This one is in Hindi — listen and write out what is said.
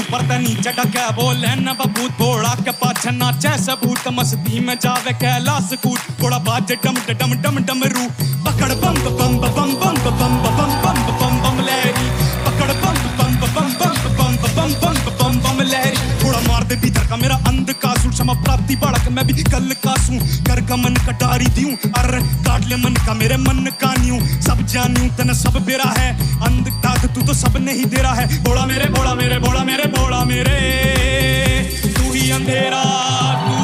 ऊपर ते नीचे टके बोले न बबूत थोड़ा के पाछे नाचे सबूत मस्ती में जावे कैलाश कूट थोड़ा बाजे डम डम डम डम रू पकड़ बम बम बम बम बम बम बम बम बम लहरी पकड़ बम बम बम बम बम बम बम बम बम लहरी थोड़ा मार दे भीतर का मेरा अंध का सूट क्षमा प्राप्ति बालक मैं भी कल का सूं कर का मन कटारी दियूं अरे काट ले मन का मेरे मन का न्यूं सब जानूं तने सब बेरा है अंध तात तू तो सब नहीं दे रहा है भोला मेरे भोला मेरे भोला मेरे भोला मेरे तू ही अंधेरा तू